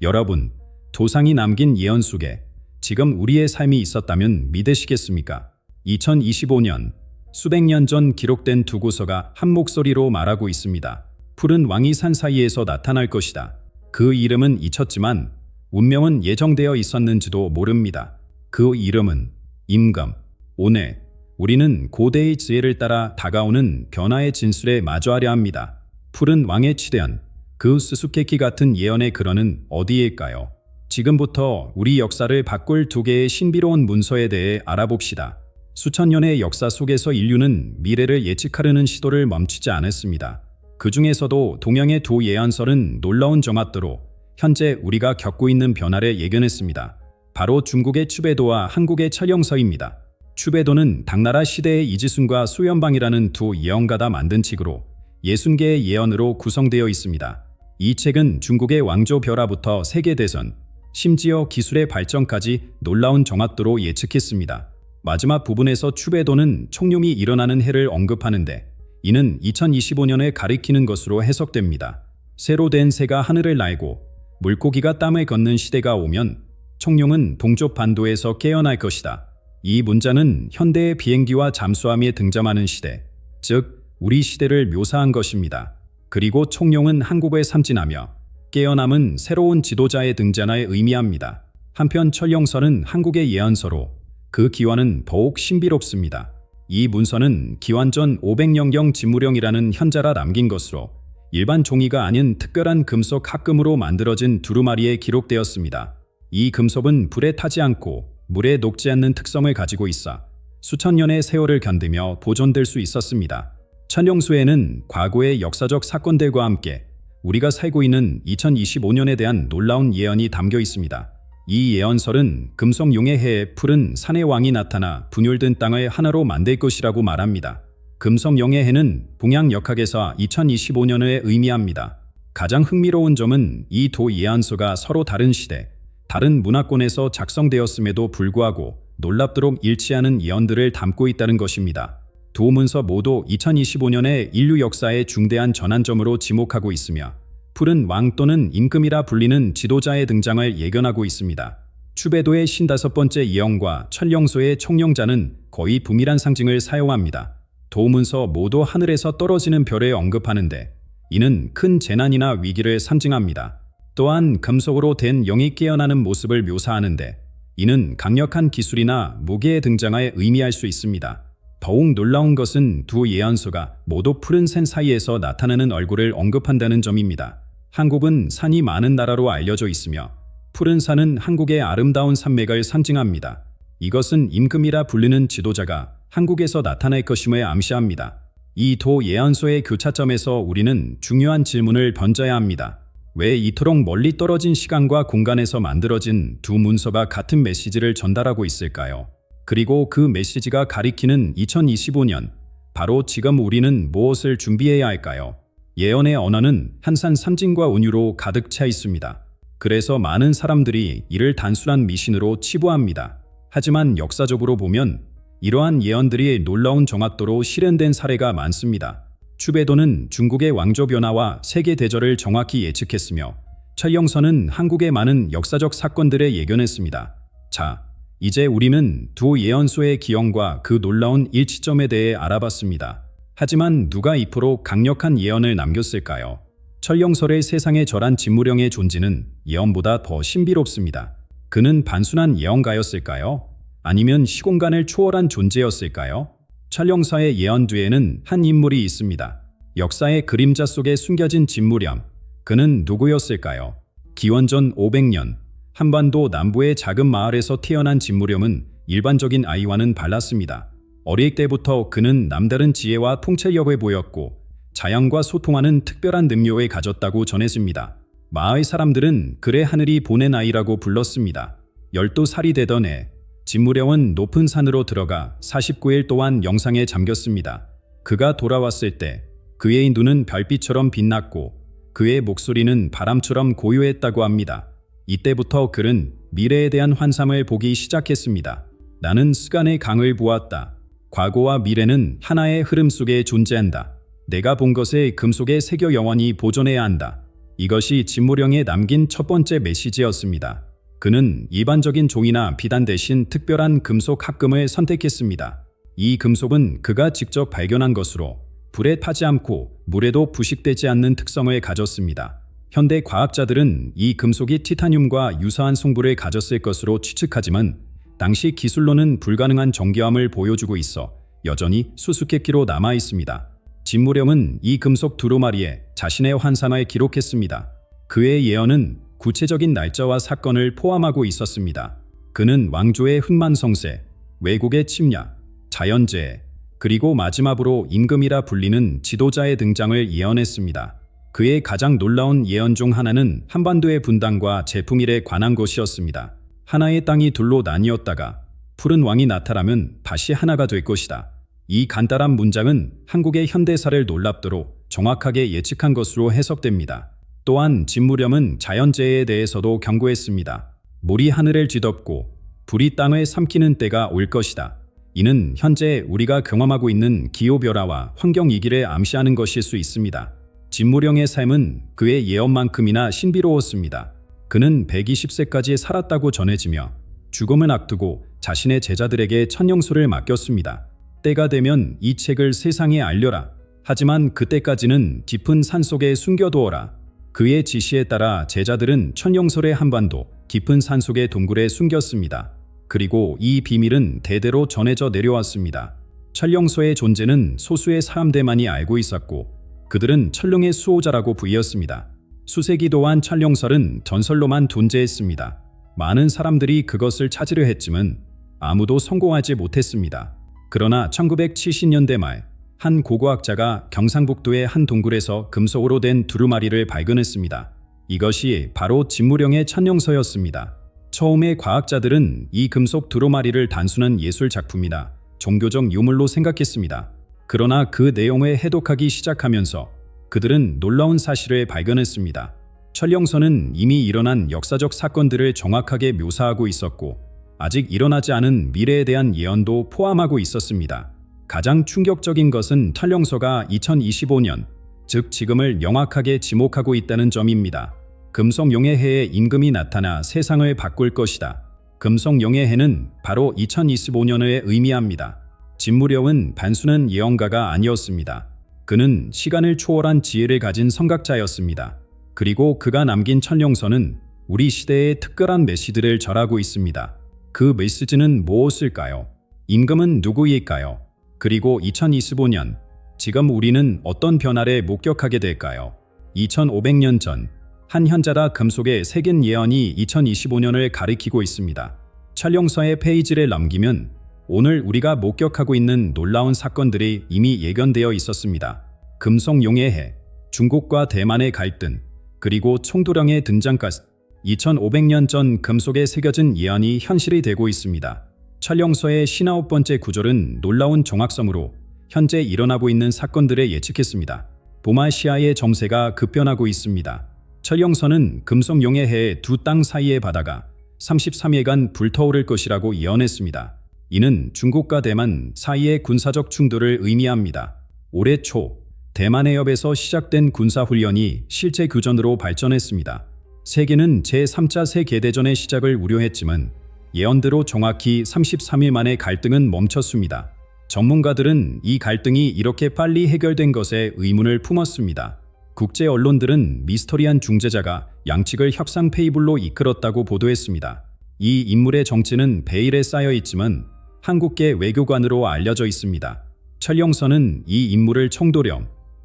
여러분, 조상이 남긴 예언 속에 지금 우리의 삶이 있었다면 믿으시겠습니까? 2025년, 수백 년 전 기록된 두 구서가 한 목소리로 말하고 있습니다. 푸른 왕이 산 사이에서 나타날 것이다. 그 이름은 잊혔지만 운명은 예정되어 있었는지도 모릅니다. 그 이름은 임금. 오늘 우리는 고대의 지혜를 따라 다가오는 변화의 진술에 마주하려 합니다. 푸른 왕의 치대한 그 수수께끼 같은 예언의 근원은 어디일까요? 지금부터 우리 역사를 바꿀 두 개의 신비로운 문서에 대해 알아봅시다. 수천 년의 역사 속에서 인류는 미래를 예측하려는 시도를 멈추지 않았습니다. 그 중에서도 동양의 두 예언설은 놀라운 정확도로 현재 우리가 겪고 있는 변화를 예견했습니다. 바로 중국의 추배도와 한국의 철령서입니다. 추배도는 당나라 시대의 이지순과 수연방이라는 두 예언가가 만든 책으로 60개의 예언으로 구성되어 있습니다. 이 책은 중국의 왕조 벼라부터 세계대전, 심지어 기술의 발전까지 놀라운 정확도로 예측했습니다. 마지막 부분에서 추배도는 총룡이 일어나는 해를 언급하는데 이는 2025년을 가리키는 것으로 해석됩니다. 새로 된 새가 하늘을 날고 물고기가 땀을 걷는 시대가 오면 총룡은 동쪽 반도에서 깨어날 것이다. 이 문자는 현대의 비행기와 잠수함이 등장하는 시대, 즉 우리 시대를 묘사한 것입니다. 그리고 총룡은 한국을 삼진하며 깨어남은 새로운 지도자의 등장을 의미합니다. 한편 철령설은 한국의 예언서로 그 기원은 더욱 신비롭습니다. 이 문서는 기원전 500년경 진무령이라는 현자라 남긴 것으로 일반 종이가 아닌 특별한 금속 합금으로 만들어진 두루마리에 기록되었습니다. 이 금속은 불에 타지 않고 물에 녹지 않는 특성을 가지고 있어 수천 년의 세월을 견디며 보존될 수 있었습니다. 천령수에는 과거의 역사적 사건들과 함께 우리가 살고 있는 2025년에 대한 놀라운 예언이 담겨 있습니다. 이 예언설은 금성용의 해에 푸른 산의 왕이 나타나 분열된 땅을 하나로 만들 것이라고 말합니다. 금성용의 해는 동양 역학에서 2025년을 의미합니다. 가장 흥미로운 점은 이 두 예언서가 서로 다른 시대, 다른 문화권에서 작성되었음에도 불구하고 놀랍도록 일치하는 예언들을 담고 있다는 것입니다. 두 문서 모두 2025년의 인류 역사의 중대한 전환점으로 지목하고 있으며 푸른 왕 또는 임금이라 불리는 지도자의 등장을 예견하고 있습니다. 추배도의 55번째 예언과 철령소의 총령자는 거의 부밀한 상징을 사용합니다. 두 문서 모두 하늘에서 떨어지는 별을 언급하는데 이는 큰 재난이나 위기를 상징합니다. 또한 금속으로 된 영이 깨어나는 모습을 묘사하는데 이는 강력한 기술이나 무게의 등장을 의미할 수 있습니다. 더욱 놀라운 것은 두 예언서가 모두 푸른 산 사이에서 나타나는 얼굴을 언급한다는 점입니다. 한국은 산이 많은 나라로 알려져 있으며 푸른 산은 한국의 아름다운 산맥을 상징합니다. 이것은 임금이라 불리는 지도자가 한국에서 나타날 것임을 암시합니다. 이 두 예언서의 교차점에서 우리는 중요한 질문을 던져야 합니다. 왜 이토록 멀리 떨어진 시간과 공간에서 만들어진 두 문서가 같은 메시지를 전달하고 있을까요? 그리고 그 메시지가 가리키는 2025년, 바로 지금 우리는 무엇을 준비해야 할까요? 예언의 언어는 한산 상징과 은유로 가득 차 있습니다. 그래서 많은 사람들이 이를 단순한 미신으로 치부합니다. 하지만 역사적으로 보면 이러한 예언들이 놀라운 정확도로 실현된 사례가 많습니다. 추배도는 중국의 왕조 변화와 세계 대전을 정확히 예측했으며 철령서는 한국의 많은 역사적 사건들을 예견했습니다. 자, 이제 우리는 두 예언서의 기원과 그 놀라운 일치점에 대해 알아봤습니다. 하지만 누가 이토록 강력한 예언을 남겼을까요? 철령설의 세상에 절한 진무령의 존재는 예언보다 더 신비롭습니다. 그는 단순한 예언가였을까요? 아니면 시공간을 초월한 존재였을까요? 철령서의 예언 뒤에는 한 인물이 있습니다. 역사의 그림자 속에 숨겨진 진무령. 그는 누구였을까요? 기원전 500년, 한반도 남부의 작은 마을에서 태어난 진무령은 일반적인 아이와는 달랐습니다. 어릴 때부터 그는 남다른 지혜와 통찰력을 보였고 자연과 소통하는 특별한 능력을 가졌다고 전해집니다. 마을 사람들은 그를 하늘이 보낸 아이라고 불렀습니다. 12살이 되던 해 진무령은 높은 산으로 들어가 49일 동안 영상에 잠겼습니다. 그가 돌아왔을 때 그의 눈은 별빛처럼 빛났고 그의 목소리는 바람처럼 고요했다고 합니다. 이때부터 그는 미래에 대한 환상을 보기 시작했습니다. 나는 시간의 강을 보았다. 과거와 미래는 하나의 흐름 속에 존재한다. 내가 본 것을 금속에 새겨 영원히 보존해야 한다. 이것이 진무령에 남긴 첫 번째 메시지였습니다. 그는 일반적인 종이나 비단 대신 특별한 금속 합금을 선택했습니다. 이 금속은 그가 직접 발견한 것으로 불에 타지 않고 물에도 부식되지 않는 특성을 가졌습니다. 현대 과학자들은 이 금속이 티타늄과 유사한 성분을 가졌을 것으로 추측하지만 당시 기술로는 불가능한 정교함을 보여주고 있어 여전히 수수께끼로 남아 있습니다. 진무령은 이 금속 두루마리에 자신의 환상을 기록했습니다. 그의 예언은 구체적인 날짜와 사건을 포함하고 있었습니다. 그는 왕조의 hunman성세, 외국의 침략, 자연재해, 그리고 마지막으로 임금이라 불리는 지도자의 등장을 예언했습니다. 그의 가장 놀라운 예언 중 하나는 한반도의 분단과 재풍일에 관한 것이었습니다. 하나의 땅이 둘로 나뉘었다가 푸른 왕이 나타나면 다시 하나가 될 것이다. 이 간단한 문장은 한국의 현대사를 놀랍도록 정확하게 예측한 것으로 해석됩니다. 또한 진무령은 자연재해에 대해서도 경고했습니다. 물이 하늘을 뒤덮고 불이 땅을 삼키는 때가 올 것이다. 이는 현재 우리가 경험하고 있는 기후변화와 환경위기를 암시하는 것일 수 있습니다. 진무령의 삶은 그의 예언만큼이나 신비로웠습니다. 그는 120세까지 살았다고 전해지며 죽음을 앞두고 자신의 제자들에게 천령수를 맡겼습니다. 때가 되면 이 책을 세상에 알려라. 하지만 그때까지는 깊은 산속에 숨겨두어라. 그의 지시에 따라 제자들은 천령설의 한반도 깊은 산속의 동굴에 숨겼습니다. 그리고 이 비밀은 대대로 전해져 내려왔습니다. 천령소의 존재는 소수의 사람들만이 알고 있었고 그들은 천령의 수호자라고 부르었습니다. 수세기 동안 천령설은 전설로만 존재했습니다. 많은 사람들이 그것을 찾으려 했지만 아무도 성공하지 못했습니다. 그러나 1970년대 말 한 고고학자가 경상북도의 한 동굴에서 금속으로 된 두루마리를 발견했습니다. 이것이 바로 진무령의 천령서였습니다. 처음에 과학자들은 이 금속 두루마리를 단순한 예술 작품이나 종교적 유물로 생각했습니다. 그러나 그 내용을 해독하기 시작하면서 그들은 놀라운 사실을 발견했습니다. 천령서는 이미 일어난 역사적 사건들을 정확하게 묘사하고 있었고 아직 일어나지 않은 미래에 대한 예언도 포함하고 있었습니다. 가장 충격적인 것은 천령서가 2025년, 즉 지금을 명확하게 지목하고 있다는 점입니다. 금성용의 해에 임금이 나타나 세상을 바꿀 것이다. 금성용의 해는 바로 2025년을 의미합니다. 진무령은 단순한 예언가가 아니었습니다. 그는 시간을 초월한 지혜를 가진 선각자였습니다. 그리고 그가 남긴 천령서는 우리 시대의 특별한 메시지를 전하고 있습니다. 그 메시지는 무엇일까요? 임금은 누구일까요? 그리고 2025년, 지금 우리는 어떤 변화를 목격하게 될까요? 2500년 전, 한 현자라 금속에 새긴 예언이 2025년을 가리키고 있습니다. 천령서의 페이지를 넘기면 오늘 우리가 목격하고 있는 놀라운 사건들이 이미 예견되어 있었습니다. 금성용의 해, 중국과 대만의 갈등, 그리고 총도령의 등장까지 2500년 전 금속에 새겨진 예언이 현실이 되고 있습니다. 천령서의 59번째 구절은 놀라운 정확성으로 현재 일어나고 있는 사건들을 예측했습니다. 보마시아의 정세가 급변하고 있습니다. 천령서는 금성용의 해에 두 땅 사이의 바다가 33일간 불타오를 것이라고 예언했습니다. 이는 중국과 대만 사이의 군사적 충돌을 의미합니다. 올해 초 대만 해협에서 시작된 군사훈련이 실제 교전으로 발전했습니다. 세계는 제3차 세계대전의 시작을 우려했지만 예언대로 정확히 33일 만에 갈등은 멈췄습니다. 전문가들은 이 갈등이 이렇게 빨리 해결된 것에 의문을 품었습니다. 국제 언론들은 미스터리한 중재자가 양측을 협상 테이블로 이끌었다고 보도했습니다. 이 인물의 정체는 베일에 쌓여 있지만 한국계 외교관으로 알려져 있습니다. 천령서는 이 인물을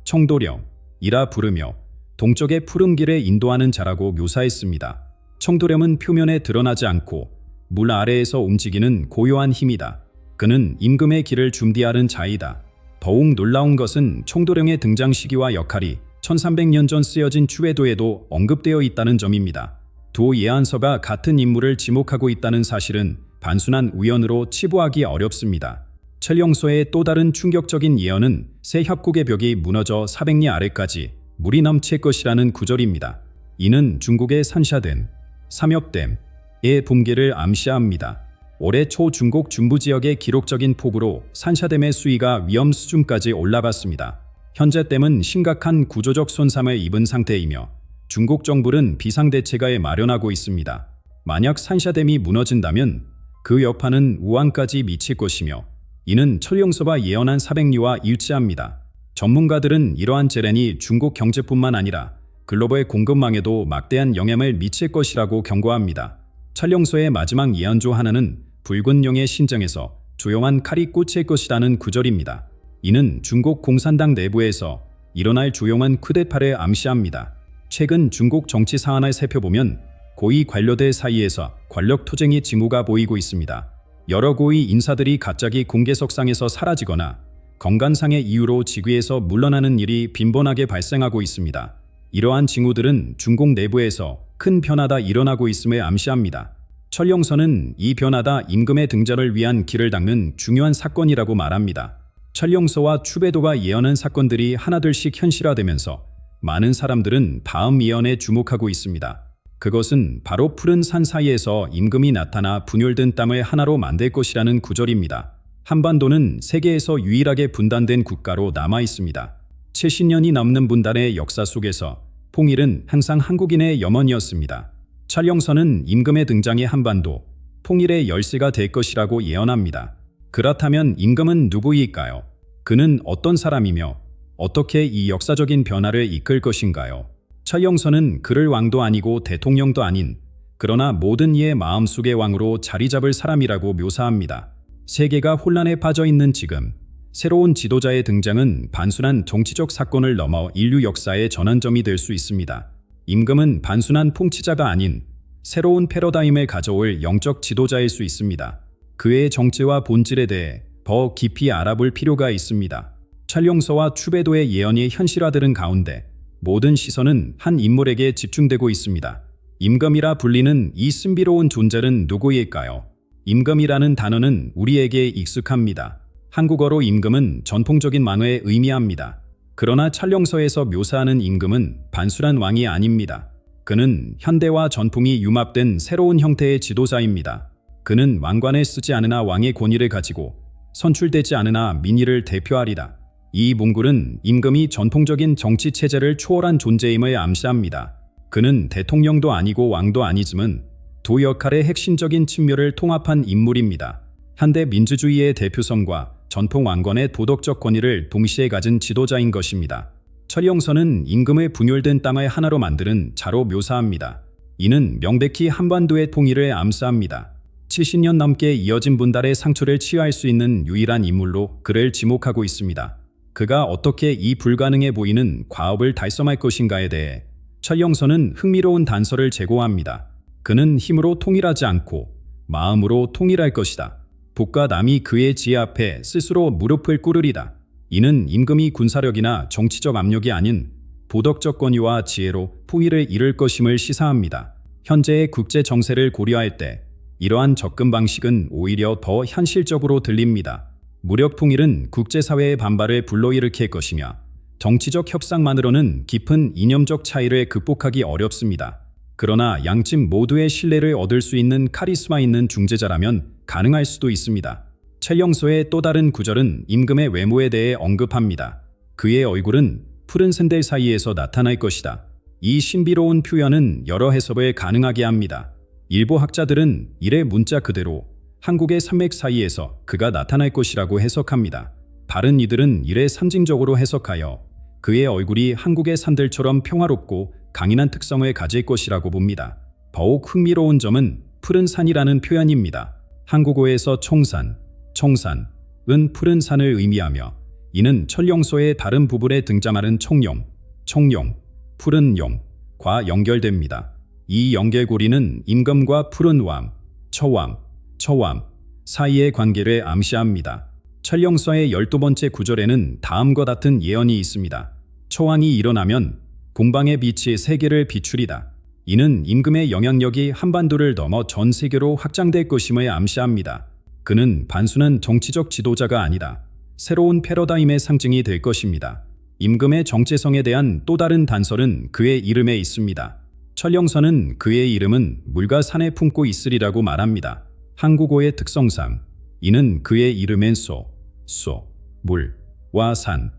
청도령이라 부르며 동쪽의 푸른 길에 인도하는 자라고 묘사했습니다. 청도령은 표면에 드러나지 않고 물 아래에서 움직이는 고요한 힘이다. 그는 임금의 길을 준비하는 자이다. 더욱 놀라운 것은 청도령의 등장 시기와 역할이 1300년 전 쓰여진 추회도에도 언급되어 있다는 점입니다. 두 예언서가 같은 인물을 지목하고 있다는 사실은 단순한 우연으로 치부하기 어렵습니다. 천령서의 또 다른 충격적인 예언은 새 협곡의 벽이 무너져 400리 아래까지 물이 넘칠 것이라는 구절입니다. 이는 중국의 산샤댐, 삼엽댐의 붕괴를 암시합니다. 올해 초 중국 중부지역의 기록적인 폭우로 산샤댐의 수위가 위험 수준까지 올라갔습니다. 현재 댐은 심각한 구조적 손상을 입은 상태이며 중국 정부는 비상대책을 마련하고 있습니다. 만약 산샤댐이 무너진다면 그 여파는 우한까지 미칠 것이며 이는 철용서가 예언한 사백리와 일치합니다. 전문가들은 이러한 재난이 중국 경제뿐만 아니라 글로벌 공급망에도 막대한 영향을 미칠 것이라고 경고합니다. 철용서의 마지막 예언 중 하나는 붉은 용의 신정에서 조용한 칼이 꽂힐 것이라는 구절입니다. 이는 중국 공산당 내부에서 일어날 조용한 쿠데타를 암시합니다. 최근 중국 정치 사안을 살펴보면 고위 관료들 사이에서 권력 투쟁의 징후가 보이고 있습니다. 여러 고위 인사들이 갑자기 공개석상에서 사라지거나 건강상의 이유로 직위에서 물러나는 일이 빈번하게 발생하고 있습니다. 이러한 징후들은 중국 내부에서 큰 변화가 일어나고 있음을 암시합니다. 철용서는 이 변화가 임금의 등장을 위한 길을 닦는 중요한 사건이라고 말합니다. 철용서와 추배도가 예언한 사건들이 하나둘씩 현실화되면서 많은 사람들은 다음 예언에 주목하고 있습니다. 그것은 바로 푸른 산 사이에서 임금이 나타나 분열된 땅을 하나로 만들 것이라는 구절입니다. 한반도는 세계에서 유일하게 분단된 국가로 남아 있습니다. 70년이 넘는 분단의 역사 속에서 통일은 항상 한국인의 염원이었습니다. 철용서는 임금의 등장이 한반도 통일의 열쇠가 될 것이라고 예언합니다. 그렇다면 임금은 누구일까요? 그는 어떤 사람이며 어떻게 이 역사적인 변화를 이끌 것인가요? 철용서는 그를 왕도 아니고 대통령도 아닌 그러나 모든 이의 마음속의 왕으로 자리 잡을 사람이라고 묘사합니다. 세계가 혼란에 빠져 있는 지금 새로운 지도자의 등장은 단순한 정치적 사건을 넘어 인류 역사의 전환점이 될 수 있습니다. 임금은 단순한 통치자가 아닌 새로운 패러다임을 가져올 영적 지도자일 수 있습니다. 그의 정체와 본질에 대해 더 깊이 알아볼 필요가 있습니다. 철용서와 추배도의 예언이 현실화되는 가운데 모든 시선은 한 인물에게 집중되고 있습니다. 임금이라 불리는 이 신비로운 존재는 누구일까요? 임금이라는 단어는 우리에게 익숙합니다. 한국어로 임금은 전통적인 왕을 의미합니다. 그러나 철용서에서 묘사하는 임금은 단순한 왕이 아닙니다. 그는 현대와 전통이 융합된 새로운 형태의 지도자입니다. 그는 왕관을 쓰지 않으나 왕의 권위를 가지고 선출되지 않으나 민의를 대표하리라. 이 몽골은 임금이 전통적인 정치 체제를 초월한 존재임을 암시합니다. 그는 대통령도 아니고 왕도 아니지만 두 역할의 핵심적인 측면을 통합한 인물입니다. 현대 민주주의의 대표성과 전통 왕권의 도덕적 권위를 동시에 가진 지도자인 것입니다. 철용서는 임금의 분열된 땅을 하나로 만드는 자로 묘사합니다. 이는 명백히 한반도의 통일을 암시합니다. 70년 넘게 이어진 분단의 상처를 치유할 수 있는 유일한 인물로 그를 지목하고 있습니다. 그가 어떻게 이 불가능해 보이는 과업을 달성할 것인가에 대해 철용서는 흥미로운 단서를 제공합니다. 그는 힘으로 통일하지 않고 마음으로 통일할 것이다. 북과 남이 그의 지혜 앞에 스스로 무릎을 꿇으리다. 이는 임금이 군사력이나 정치적 압력이 아닌 도덕적 권위와 지혜로 통일을 이룰 것임을 시사합니다. 현재의 국제 정세를 고려할 때 이러한 접근 방식은 오히려 더 현실적으로 들립니다. 무력 통일은 국제사회의 반발을 불러일으킬 것이며 정치적 협상만으로는 깊은 이념적 차이를 극복하기 어렵습니다. 그러나 양측 모두의 신뢰를 얻을 수 있는 카리스마 있는 중재자라면 가능할 수도 있습니다. 철용서의 또 다른 구절은 임금의 외모에 대해 언급합니다. 그의 얼굴은 푸른 샌들 사이에서 나타날 것이다. 이 신비로운 표현은 여러 해석을 가능하게 합니다. 일부 학자들은 이의 문자 그대로 한국의 산맥 사이에서 그가 나타날 것이라고 해석합니다. 다른 이들은 이를 상징적으로 해석하여 그의 얼굴이 한국의 산들처럼 평화롭고 강인한 특성을 가질 것이라고 봅니다. 더욱 흥미로운 점은 푸른 산이라는 표현입니다. 한국어에서 청산은 푸른 산을 의미하며 이는 철용서의 다른 부분에 등장하는 청룡, 푸른 용과 연결됩니다. 이 연결고리는 임금과 푸른 왕, 처왕 사이의 관계를 암시합니다. 철용서의 12번째 구절에는 다음과 같은 예언이 있습니다. 처왕이 일어나면 공방의 빛이 세계를 비추리다. 이는 임금의 영향력이 한반도를 넘어 전 세계로 확장될 것임을 암시합니다. 그는 단순한 정치적 지도자가 아니라 새로운 패러다임의 상징이 될 것입니다. 임금의 정체성에 대한 또 다른 단서는 그의 이름에 있습니다. 철용서는 그의 이름은 물과 산에 품고 있으리라고 말합니다. 한국어의 특성상 이는 그의 이름엔 물과 산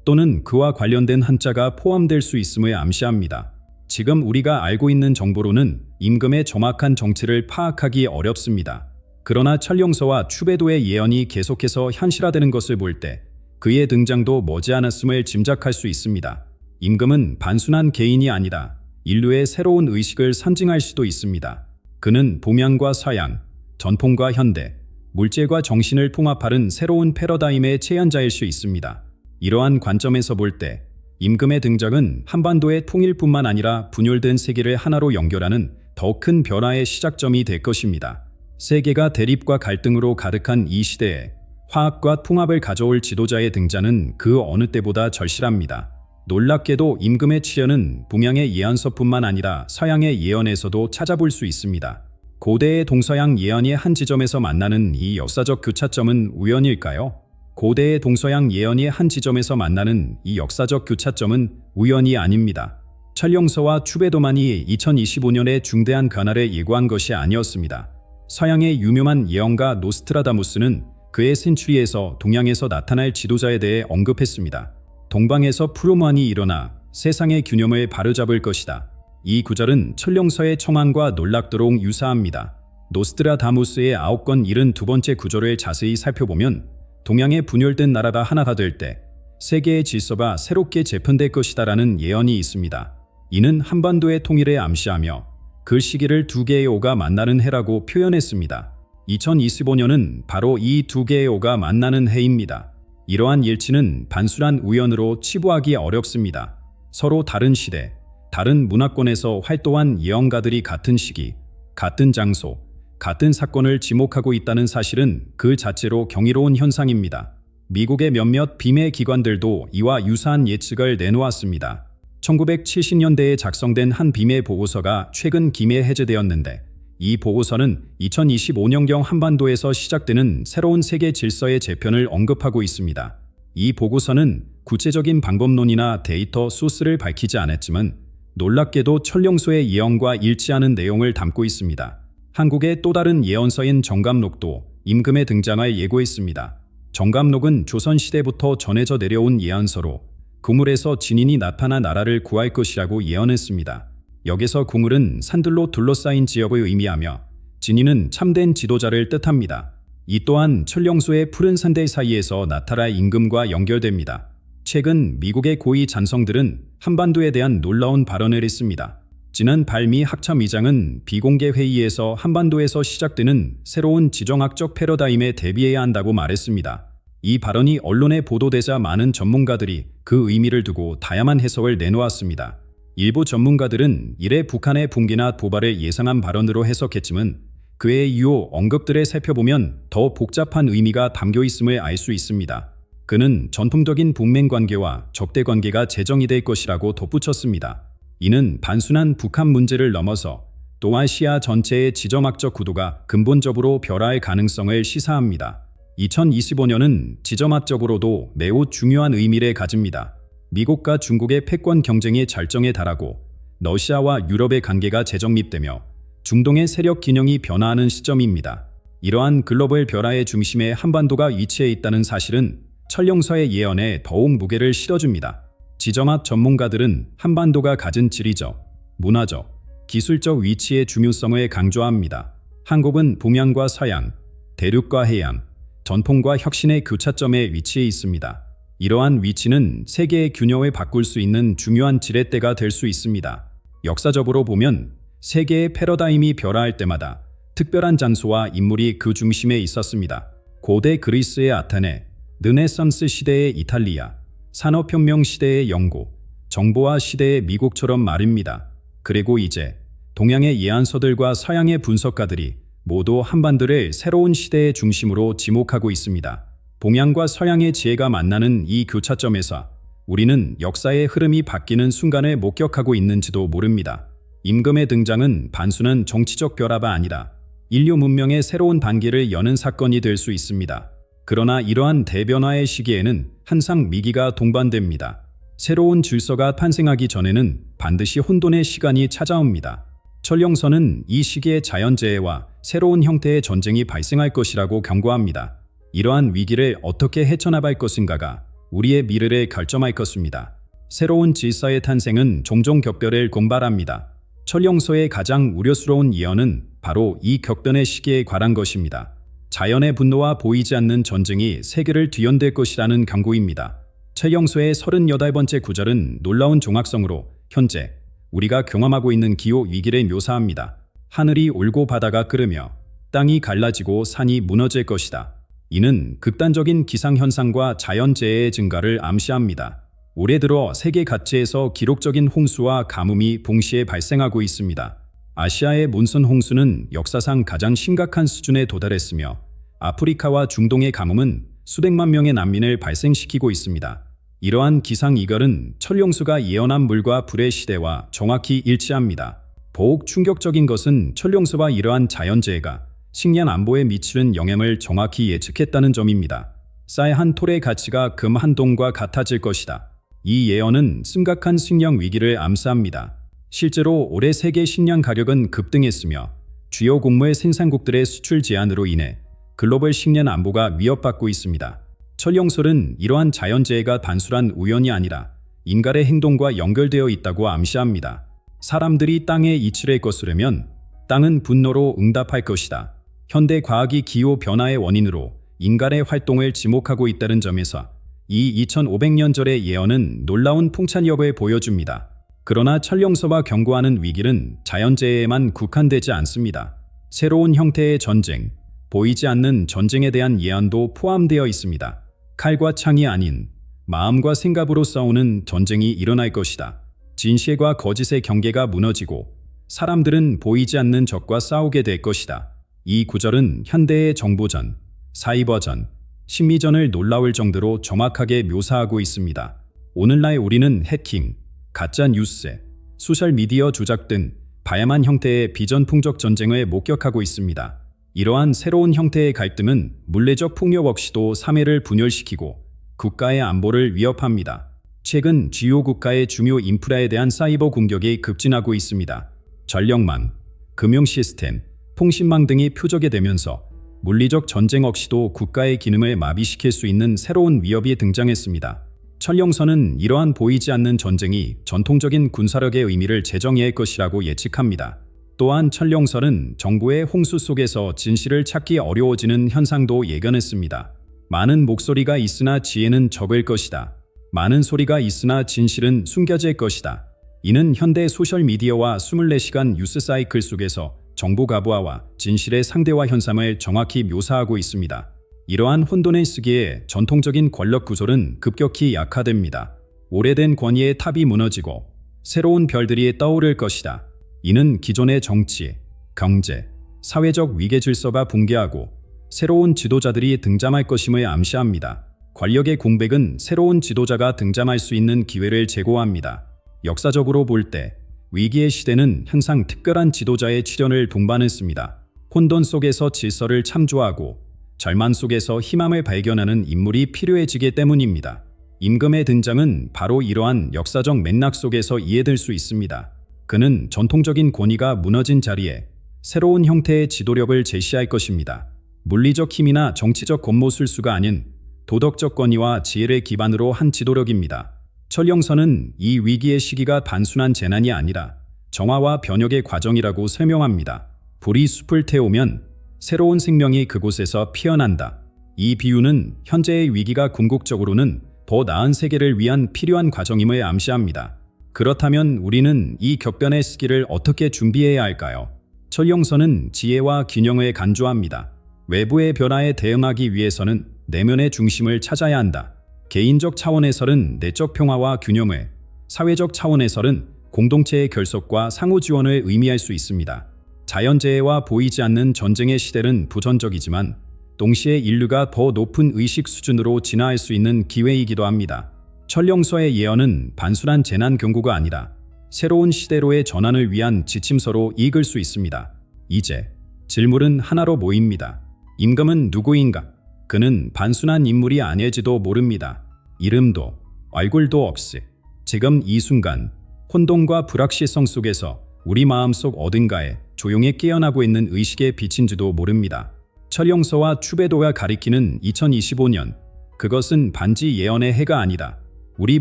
또는 그와 관련된 한자가 포함될 수 있음을 암시합니다. 지금 우리가 알고 있는 정보로는 임금의 정확한 정체를 파악하기 어렵습니다. 그러나 천룡서와 추배도의 예언이 계속해서 현실화되는 것을 볼 때 그의 등장도 머지않았음을 짐작할 수 있습니다. 임금은 단순한 개인이 아니라 인류의 새로운 의식을 상징할 수도 있습니다. 그는 동양과 서양, 전통과 현대, 물질과 정신을 통합하는 새로운 패러다임의 체현자일 수 있습니다. 이러한 관점에서 볼 때 임금의 등장은 한반도의 통일뿐만 아니라 분열된 세계를 하나로 연결하는 더 큰 변화의 시작점이 될 것입니다. 세계가 대립과 갈등으로 가득한 이 시대에 화합과 통합을 가져올 지도자의 등장은 그 어느 때보다 절실합니다. 놀랍게도 임금의 출현은 동양의 예언서뿐만 아니라 서양의 예언에서도 찾아볼 수 있습니다. 고대의 동서양 예언이 한 지점에서 만나는 이 역사적 교차점은 우연일까요? 고대의 동서양 예언이 한 지점에서 만나는 이 역사적 교차점은 우연이 아닙니다. 천룡서와 추배도만이 2025년의 중대한 변화를 예고한 것이 아니었습니다. 서양의 유명한 예언가 노스트라다무스는 그의 센츄리에서 동양에서 나타날 지도자에 대해 언급했습니다. 동방에서 푸르무안이 일어나 세상의 균형을 바로잡을 것이다. 이 구절은 천룡서의 청왕과 놀랍도록 유사합니다. 노스트라다무스의 9권 72번째 구절을 자세히 살펴보면 동양의 분열된 나라가 하나가 될 때 세계의 질서가 새롭게 재편될 것이다라는 예언이 있습니다. 이는 한반도의 통일에 암시하며 그 시기를 두 개의 오가 만나는 해라고 표현했습니다. 2025년은 바로 이 두 개의 오가 만나는 해입니다. 이러한 일치는 단순한 우연으로 치부하기 어렵습니다. 서로 다른 시대, 다른 문화권에서 활동한 예언가들이 같은 시기, 같은 장소, 같은 사건을 지목하고 있다는 사실은 그 자체로 경이로운 현상입니다. 미국의 몇몇 비매 기관들도 이와 유사한 예측을 내놓았습니다. 1970년대에 작성된 한 비매 보고서가 최근 기매 해제되었는데 이 보고서는 2025년경 한반도에서 시작되는 새로운 세계 질서의 재편을 언급하고 있습니다. 이 보고서는 구체적인 방법론이나 데이터 소스를 밝히지 않았지만 놀랍게도 천룡소의 예언과 일치하는 내용을 담고 있습니다. 한국의 또 다른 예언서인 정감록도 임금의 등장을 예고했습니다. 정감록은 조선시대부터 전해져 내려온 예언서로 구물에서 진인이 나타나 나라를 구할 것이라고 예언했습니다. 여기서 구물은 산들로 둘러싸인 지역을 의미하며 진인은 참된 지도자를 뜻합니다. 이 또한 천룡소의 푸른 산들 사이에서 나타날 임금과 연결됩니다. 최근 미국의 고위 잔성들은 한반도에 대한 놀라운 발언을 했습니다. 지난 발미 학참의장은 비공개 회의에서 한반도에서 시작되는 새로운 지정학적 패러다임에 대비해야 한다고 말했습니다. 이 발언이 언론에 보도되자 많은 전문가들이 그 의미를 두고 다양한 해석을 내놓았습니다. 일부 전문가들은 이래 북한의 붕괴나 도발을 예상한 발언으로 해석했지만 그의 유효 언급들을 살펴보면 더 복잡한 의미가 담겨 있음을 알 수 있습니다. 그는 전통적인 동맹 관계와 적대 관계가 재정이 될 것이라고 덧붙였습니다. 이는 단순한 북한 문제를 넘어서 동아시아 전체의 지정학적 구도가 근본적으로 변화할 가능성을 시사합니다. 2025년은 지정학적으로도 매우 중요한 의미를 가집니다. 미국과 중국의 패권 경쟁이 절정에 달하고 러시아와 유럽의 관계가 재정립되며 중동의 세력 균형이 변화하는 시점입니다. 이러한 글로벌 변화의 중심에 한반도가 위치해 있다는 사실은 천룡서의 예언에 더욱 무게를 실어줍니다. 지정학 전문가들은 한반도가 가진 지리적, 문화적, 기술적 위치의 중요성을 강조합니다. 한국은 동양과 서양, 대륙과 해양, 전통과 혁신의 교차점에 위치해 있습니다. 이러한 위치는 세계의 균형을 바꿀 수 있는 중요한 지렛대가 될 수 있습니다. 역사적으로 보면 세계의 패러다임이 변화할 때마다 특별한 장소와 인물이 그 중심에 있었습니다. 고대 그리스의 아테네, 르네상스 시대의 이탈리아, 산업혁명 시대의 영국, 정보화 시대의 미국처럼 말입니다. 그리고 이제 동양의 예언서들과 서양의 분석가들이 모두 한반도를 새로운 시대의 중심으로 지목하고 있습니다. 동양과 서양의 지혜가 만나는 이 교차점에서 우리는 역사의 흐름이 바뀌는 순간을 목격하고 있는지도 모릅니다. 임금의 등장은 단순한 정치적 결합이 아니라 인류 문명의 새로운 단계를 여는 사건이 될 수 있습니다. 그러나 이러한 대변화의 시기에는 항상 위기가 동반됩니다. 새로운 질서가 탄생하기 전에는 반드시 혼돈의 시간이 찾아옵니다. 천룡서는 이 시기에 자연재해와 새로운 형태의 전쟁이 발생할 것이라고 경고합니다. 이러한 위기를 어떻게 헤쳐나갈 것인가가 우리의 미래를 결정할 것입니다. 새로운 질서의 탄생은 종종 격변을 공발합니다. 철령서의 가장 우려스러운 예언은 바로 이 격변의 시기에 관한 것입니다. 자연의 분노와 보이지 않는 전쟁이 세계를 뒤흔들 것이라는 경고입니다. 철령서의 38번째 구절은 놀라운 정확성으로 현재 우리가 경험하고 있는 기후 위기를 묘사합니다. 하늘이 울고 바다가 끓으며 땅이 갈라지고 산이 무너질 것이다. 이는 극단적인 기상현상과 자연재해의 증가를 암시합니다. 올해 들어 세계 각지에서 기록적인 홍수와 가뭄이 동시에 발생하고 있습니다. 아시아의 몬순 홍수는 역사상 가장 심각한 수준에 도달했으며 아프리카와 중동의 가뭄은 수백만 명의 난민을 발생시키고 있습니다. 이러한 기상 이ገል은 철용수가 예언한 물과 불의 시대와 정확히 일치합니다. 더욱 충격적인 것은 철용수와 이러한 자연재해가 식량 안보에 미치는 영향을 정확히 예측했다는 점입니다. 쌀 한 톨의 가치가 금 한 동과 같아질 것이다. 이 예언은 심각한 식량 위기를 암시합니다. 실제로 올해 세계 식량 가격은 급등했으며 주요 곡물 생산국들의 수출 제한으로 인해 글로벌 식량 안보가 위협받고 있습니다. 철용설은 이러한 자연재해가 단순한 우연이 아니라 인간의 행동과 연결되어 있다고 암시합니다. 사람들이 땅에 이치를 거스르면 땅은 분노로 응답할 것이다. 현대 과학이 기후 변화의 원인으로 인간의 활동을 지목하고 있다는 점에서 이 2500년절의 예언은 놀라운 통찰력을 보여줍니다. 그러나 철령서와 경고하는 위기는 자연재해에만 국한되지 않습니다. 새로운 형태의 전쟁, 보이지 않는 전쟁에 대한 예언도 포함되어 있습니다. 칼과 창이 아닌 마음과 생각으로 싸우는 전쟁이 일어날 것이다. 진실과 거짓의 경계가 무너지고 사람들은 보이지 않는 적과 싸우게 될 것이다. 이 구절은 현대의 정보전, 사이버전, 심리전을 놀라울 정도로 정확하게 묘사하고 있습니다. 오늘날 우리는 해킹, 가짜 뉴스, 소셜미디어 조작 등 다양한 형태의 비전풍적 전쟁을 목격하고 있습니다. 이러한 새로운 형태의 갈등은 물리적 폭력 없이도 사회를 분열시키고 국가의 안보를 위협합니다. 최근 주요 국가의 중요 인프라에 대한 사이버 공격이 급진하고 있습니다. 전력망, 금융 시스템, 통신망 등이 표적화되면서 물리적 전쟁 없이도 국가의 기능을 마비시킬 수 있는 새로운 위협이 등장했습니다. 철령서는 이러한 보이지 않는 전쟁이 전통적인 군사력의 의미를 재정의할 것이라고 예측합니다. 또한 철령설은 정부의 홍수 속에서 진실을 찾기 어려워지는 현상도 예견했습니다. 많은 목소리가 있으나 지혜는 적을 것이다. 많은 소리가 있으나 진실은 숨겨질 것이다. 이는 현대 소셜미디어와 24시간 뉴스 사이클 속에서 정보 가부화와 진실의 상대화 현상을 정확히 묘사하고 있습니다. 이러한 혼돈의 시기에 전통적인 권력 구조는 급격히 약화됩니다. 오래된 권위의 탑이 무너지고 새로운 별들이 떠오를 것이다. 이는 기존의 정치, 경제, 사회적 위계 질서가 붕괴하고 새로운 지도자들이 등장할 것임을 암시합니다. 권력의 공백은 새로운 지도자가 등장할 수 있는 기회를 제공합니다. 역사적으로 볼 때 위기의 시대는 항상 특별한 지도자의 출현을 동반했습니다. 혼돈 속에서 질서를 참조하고 절망 속에서 희망을 발견하는 인물이 필요해지기 때문입니다. 임금의 등장은 바로 이러한 역사적 맥락 속에서 이해될 수 있습니다. 그는 전통적인 권위가 무너진 자리에 새로운 형태의 지도력을 제시할 것입니다. 물리적 힘이나 정치적 겉모술수가 아닌 도덕적 권위와 지혜를 기반으로 한 지도력입니다. 철령서는 이 위기의 시기가 단순한 재난이 아니라 정화와 변혁의 과정이라고 설명합니다. 불이 숲을 태우면 새로운 생명이 그곳에서 피어난다. 이 비유는 현재의 위기가 궁극적으로는 더 나은 세계를 위한 필요한 과정임을 암시합니다. 그렇다면 우리는 이 격변의 시기를 어떻게 준비해야 할까요? 철령서는 지혜와 균형을 강조합니다. 외부의 변화에 대응하기 위해서는 내면의 중심을 찾아야 한다. 개인적 차원에서는 내적 평화와 균형을, 사회적 차원에서는 공동체의 결속과 상호 지원을 의미할 수 있습니다. 자연재해와 보이지 않는 전쟁의 시대는 부전적이지만 동시에 인류가 더 높은 의식 수준으로 진화할 수 있는 기회이기도 합니다. 철령서의 예언은 단순한 재난 경고가 아니라 새로운 시대로의 전환을 위한 지침서로 읽을 수 있습니다. 이제 질문은 하나로 모입니다. 임금은 누구인가? 그는 단순한 인물이 아닐지도 모릅니다. 이름도 얼굴도 없이 지금 이 순간 혼돈과 불확실성 속에서 우리 마음속 어딘가에 조용히 깨어나고 있는 의식의 빛인지도 모릅니다. 철령서와 추배도가 가리키는 2025년 그것은 반지 예언의 해가 아니다. 우리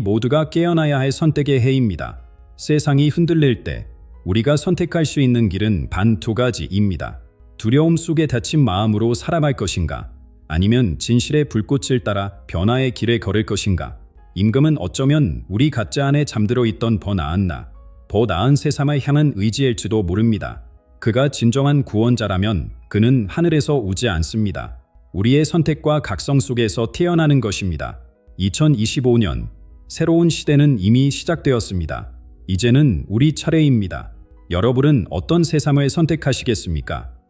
모두가 깨어나야 할 선택의 해입니다. 세상이 흔들릴 때 우리가 선택할 수 있는 길은 단 두 가지입니다. 두려움 속에 닫힌 마음으로 살아갈 것인가? 아니면 진실의 불꽃을 따라 변화의 길에 걸을 것인가? 임금은 어쩌면 우리 각자 안에 잠들어 있던 더 나은 세상을 향한 의지일지도 모릅니다. 그가 진정한 구원자라면 그는 하늘에서 오지 않습니다. 우리의 선택과 각성 속에서 태어나는 것입니다. 2025년 새로운 시대는 이미 시작되었습니다. 이제는 우리 차례입니다. 여러분은 어떤 세상을 선택하시겠습니까?